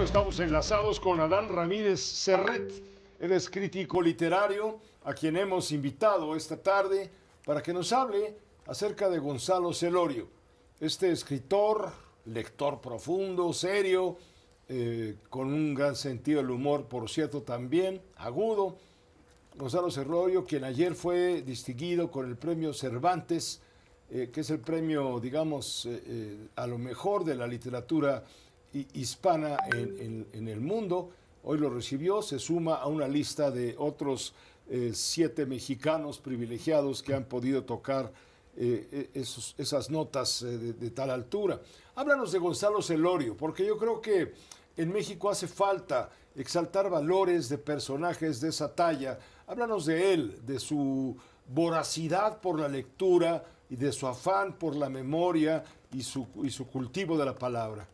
estamos enlazados con Adán Ramírez Serret. Él es crítico literario, a quien hemos invitado esta tarde para que nos hable acerca de Gonzalo Celorio. Este escritor, lector profundo, serio, con un gran sentido del humor, por cierto, también agudo. Gonzalo Celorio, quien ayer fue distinguido con el premio Cervantes, que es el premio, digamos, a lo mejor de la literatura hispana en el mundo. Hoy lo recibió, se suma a una lista de otros 7 mexicanos privilegiados que han podido tocar esas notas de tal altura. Háblanos de Gonzalo Celorio, porque yo creo que en México hace falta exaltar valores de personajes de esa talla. Háblanos de él, de su voracidad por la lectura y de su afán por la memoria y su cultivo de la palabra.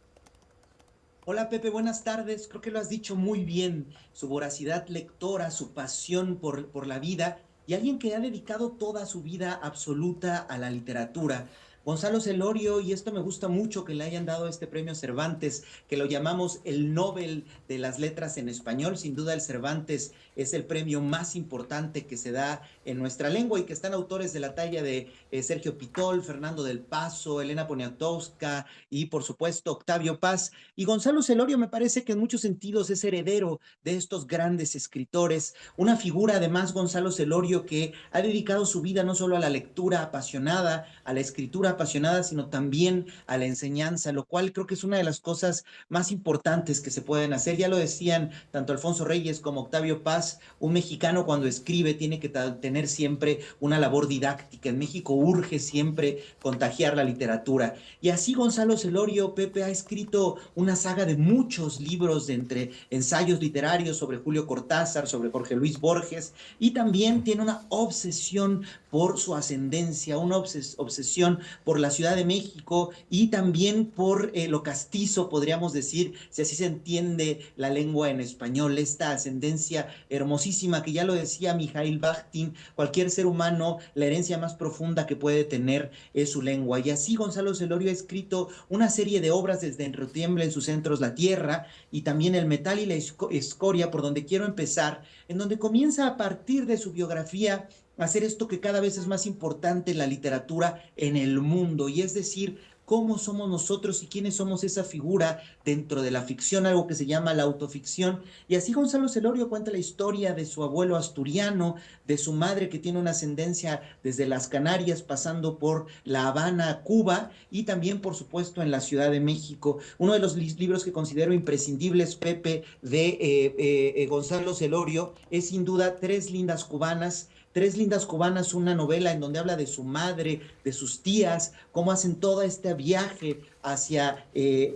Hola Pepe, buenas tardes. Creo que lo has dicho muy bien. Su voracidad lectora, su pasión por la vida y alguien que ha dedicado toda su vida absoluta a la literatura. Gonzalo Celorio, y esto me gusta mucho que le hayan dado este premio Cervantes, que lo llamamos el Nobel de las Letras en español. Sin duda el Cervantes es el premio más importante que se da en nuestra lengua y que están autores de la talla de Sergio Pitol, Fernando del Paso, Elena Poniatowska y por supuesto Octavio Paz. Y Gonzalo Celorio me parece que en muchos sentidos es heredero de estos grandes escritores, una figura además Gonzalo Celorio que ha dedicado su vida no solo a la lectura apasionada, a la escritura apasionada, sino también a la enseñanza, lo cual creo que es una de las cosas más importantes que se pueden hacer. Ya lo decían tanto Alfonso Reyes como Octavio Paz, un mexicano cuando escribe tiene que tener siempre una labor didáctica. En México urge siempre contagiar la literatura. Y así Gonzalo Celorio, Pepe, ha escrito una saga de muchos libros de entre ensayos literarios sobre Julio Cortázar, sobre Jorge Luis Borges, y también tiene una obsesión por su ascendencia, una obsesión por la Ciudad de México y también por lo castizo, podríamos decir, si así se entiende la lengua en español, esta ascendencia hermosísima que ya lo decía Mijail Bakhtin, cualquier ser humano, la herencia más profunda que puede tener es su lengua. Y así Gonzalo Celorio ha escrito una serie de obras desde En Retiembla en sus centros la tierra y también El metal y la escoria, por donde quiero empezar, en donde comienza a partir de su biografía hacer esto que cada vez es más importante en la literatura en el mundo, y es decir, cómo somos nosotros y quiénes somos esa figura dentro de la ficción, algo que se llama la autoficción. Y así Gonzalo Celorio cuenta la historia de su abuelo asturiano, de su madre que tiene una ascendencia desde las Canarias, pasando por La Habana, Cuba, y también, por supuesto, en la Ciudad de México. Uno de los libros que considero imprescindibles, Pepe, de Gonzalo Celorio, es sin duda Tres lindas cubanas. Tres lindas cubanas, una novela en donde habla de su madre, de sus tías, cómo hacen todo este viaje hacia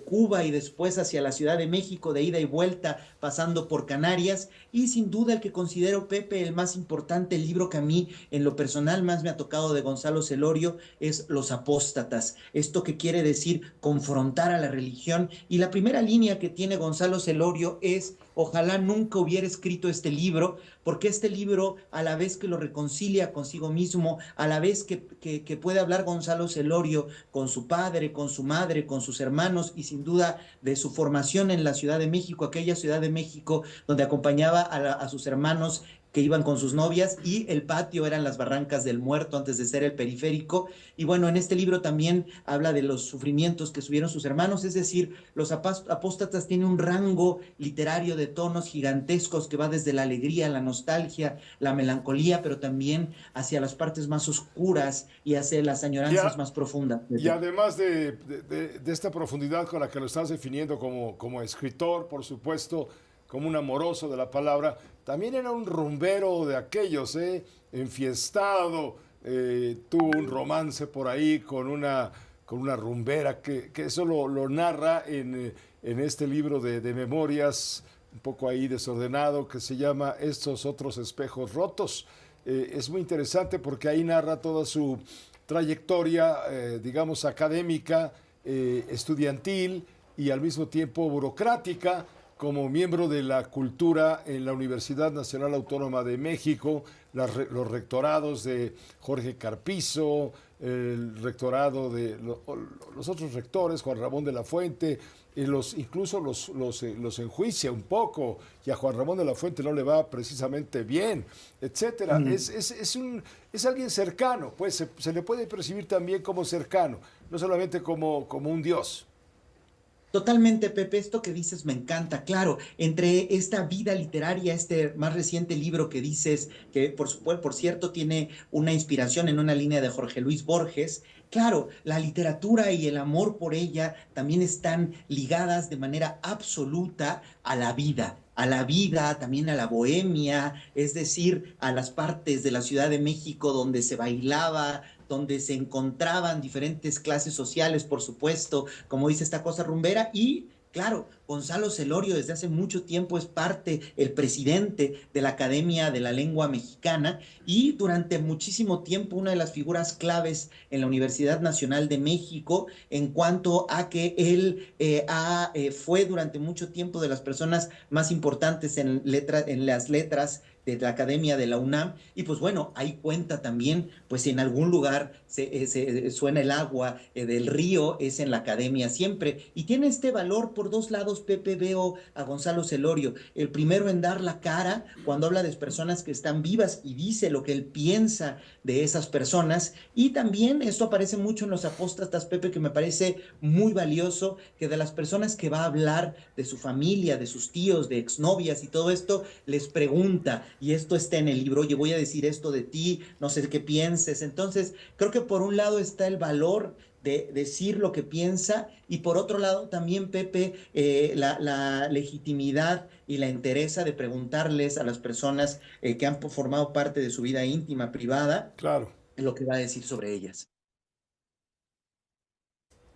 Cuba y después hacia la Ciudad de México, de ida y vuelta, pasando por Canarias. Y sin duda el que considero, Pepe, el más importante, el libro que a mí en lo personal más me ha tocado de Gonzalo Celorio, es Los Apóstatas. Esto que quiere decir confrontar a la religión. Y la primera línea que tiene Gonzalo Celorio es: ojalá nunca hubiera escrito este libro, porque este libro, a la vez que lo reconcilia consigo mismo, a la vez que puede hablar Gonzalo Celorio con su padre, con su madre, con sus hermanos y sin duda de su formación en la Ciudad de México, aquella Ciudad de México donde acompañaba a sus hermanos que iban con sus novias, y el patio eran las Barrancas del Muerto antes de ser el Periférico. Y bueno, en este libro también habla de los sufrimientos que subieron sus hermanos, es decir, Los Apóstatas tiene un rango literario de tonos gigantescos que va desde la alegría, la nostalgia, la melancolía, pero también hacia las partes más oscuras y hacia las añoranzas más profundas. Y además de esta profundidad con la que lo estás definiendo como escritor, por supuesto, como un amoroso de la palabra, también era un rumbero de aquellos, enfiestado, tuvo un romance por ahí con una rumbera, que eso lo narra en este libro de memorias, un poco ahí desordenado, que se llama Estos otros espejos rotos. Es muy interesante porque ahí narra toda su trayectoria, digamos, académica, estudiantil y al mismo tiempo burocrática, como miembro de la cultura en la Universidad Nacional Autónoma de México, los rectorados de Jorge Carpizo, el rectorado de los otros rectores, Juan Ramón de la Fuente, y incluso los enjuicia un poco, y a Juan Ramón de la Fuente no le va precisamente bien, etcétera. Es alguien cercano, pues se le puede percibir también como cercano, no solamente como un dios. Totalmente, Pepe, esto que dices me encanta. Claro, entre esta vida literaria, este más reciente libro que dices, que por cierto tiene una inspiración en una línea de Jorge Luis Borges, claro, la literatura y el amor por ella también están ligadas de manera absoluta a la vida, también a la bohemia, es decir, a las partes de la Ciudad de México donde se bailaba, donde se encontraban diferentes clases sociales, por supuesto, como dice esta cosa rumbera, y claro, Gonzalo Celorio desde hace mucho tiempo es el presidente de la Academia de la Lengua Mexicana y durante muchísimo tiempo una de las figuras claves en la Universidad Nacional de México en cuanto a que él fue durante mucho tiempo de las personas más importantes en las letras de la Academia de la UNAM, y pues bueno, ahí cuenta también, pues si en algún lugar se suena el agua del río, es en la Academia siempre, y tiene este valor por dos lados, Pepe, veo a Gonzalo Celorio, el primero en dar la cara, cuando habla de personas que están vivas y dice lo que él piensa de esas personas, y también esto aparece mucho en Los Apóstatas, Pepe, que me parece muy valioso, que de las personas que va a hablar de su familia, de sus tíos, de exnovias y todo esto, les pregunta, y esto está en el libro, oye, voy a decir esto de ti, no sé qué pienses. Entonces, creo que por un lado está el valor de decir lo que piensa y por otro lado también, Pepe, la legitimidad y la entereza de preguntarles a las personas que han formado parte de su vida íntima, privada, Claro. lo que va a decir sobre ellas.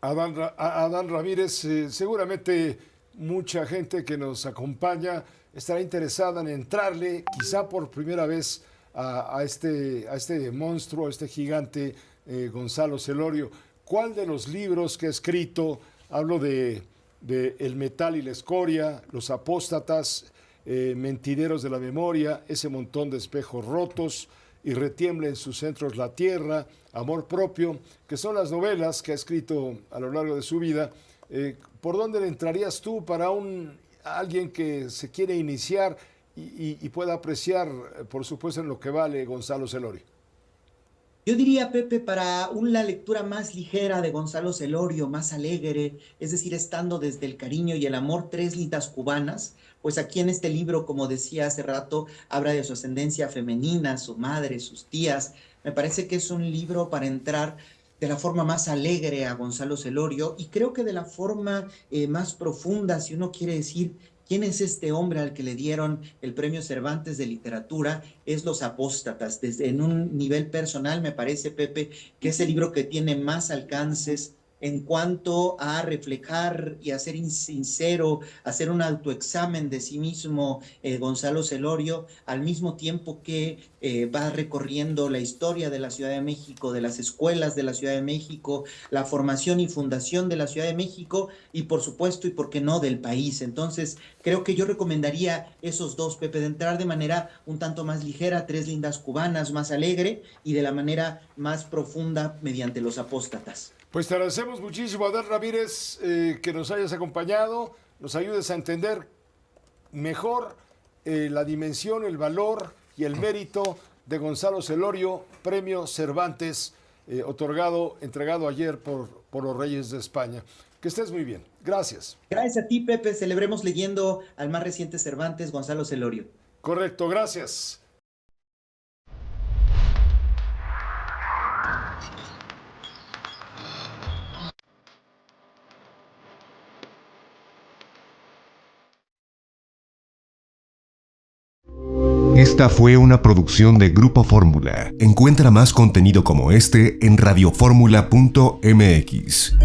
Adán Ramírez, seguramente mucha gente que nos acompaña estará interesada en entrarle, quizá por primera vez, a este monstruo, a este gigante Gonzalo Celorio. ¿Cuál de los libros que ha escrito, hablo de El metal y la escoria, Los apóstatas, Mentideros de la memoria, Ese montón de espejos rotos, Y retiembla en sus centros la tierra, Amor propio, que son las novelas que ha escrito a lo largo de su vida? ¿Por dónde le entrarías tú para alguien que se quiere iniciar y pueda apreciar, por supuesto, en lo que vale Gonzalo Celorio? Yo diría, Pepe, para una lectura más ligera de Gonzalo Celorio, más alegre, es decir, estando desde el cariño y el amor, Tres lindas cubanas, pues aquí en este libro, como decía hace rato, habla de su ascendencia femenina, su madre, sus tías. Me parece que es un libro para entrar de la forma más alegre a Gonzalo Celorio y creo que de la forma más profunda, si uno quiere decir quién es este hombre al que le dieron el premio Cervantes de literatura, es Los apóstatas. En un nivel personal me parece, Pepe, que es el libro que tiene más alcances en cuanto a reflejar y a ser sincero, hacer un autoexamen de sí mismo, Gonzalo Celorio, al mismo tiempo que va recorriendo la historia de la Ciudad de México, de las escuelas de la Ciudad de México, la formación y fundación de la Ciudad de México y por supuesto, y por qué no, del país. Entonces, creo que yo recomendaría esos dos, Pepe, de entrar de manera un tanto más ligera, Tres lindas cubanas, más alegre, y de la manera más profunda mediante Los apóstatas. Pues te agradecemos muchísimo, Adán Ramírez, que nos hayas acompañado, nos ayudes a entender mejor la dimensión, el valor y el mérito de Gonzalo Celorio, premio Cervantes, entregado ayer por los Reyes de España. Que estés muy bien. Gracias. Gracias a ti, Pepe. Celebremos leyendo al más reciente Cervantes, Gonzalo Celorio. Correcto, gracias. Esta fue una producción de Grupo Fórmula. Encuentra más contenido como este en radioformula.mx.